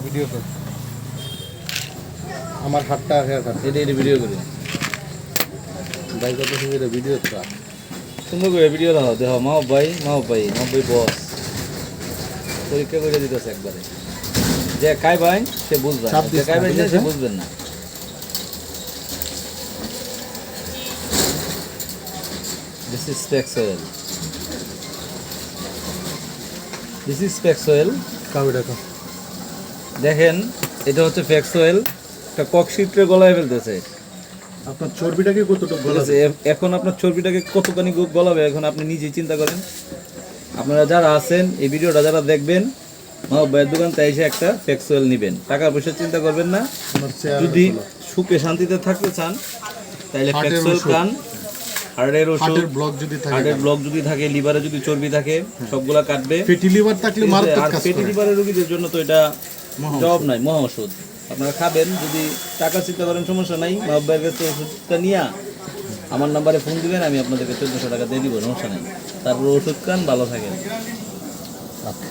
Video কর আমার হাতটা হেয়ার কাট এটা ভিডিও করি ভাই কত সুবিধা ভিডিও তো সুন্দর করে ভিডিও দাও দেখো মাও ভাই বস পরীক্ষা করে দিতেছে একবারে যে খাই ভাই সে বুঝবে না, যে খাই ভাই না সে বুঝবেন না। This is Specs oil. This is Specs oil. কাবিটা কর দেখেন এটা হচ্ছে ফ্যাক্স অয়েল, একটা ককশিটরে গলায় ফেলতেছে। আপনার চর্বিটাকে কতটুকু ঠিক গলা আছে, এখন আপনার চর্বিটাকে কতখানি গলাবে এখন আপনি নিজেই চিন্তা করেন। আপনারা যারা আছেন এই ভিডিওটা যারা দেখবেন মাহবুব ভাইয়ের দোকান তাই এসে একটা ফ্যাক্স অয়েল নেবেন, টাকা পয়সা চিন্তা করবেন না। যদি সুখে শান্তিতে থাকতে চান তাহলে ফ্যাক্স অয়েল খান। হার্টের ওষুধ, হার্টের ব্লক যদি থাকে, লিভারে যদি চর্বি থাকে সবগুলা কাটবে। ফ্যাটি লিভার থাকলে মারাত্মক আর কাজ ফ্যাটি করে লিভারের রোগীদের জন্য তো এটা জবাব নাই, মহা ওষুধ। আপনারা খাবেন, যদি টাকা চিন্তা করেন সমস্যা নাই, মাহবুব ভাইয়ের কাছে ওষুধটা নিয়ে আমার নাম্বারে ফোন দিবেন, আমি আপনাদেরকে 1400 টাকা দিয়ে দিব, সমস্যা নেই। তারপর ওষুধ খান, ভালো থাকেন।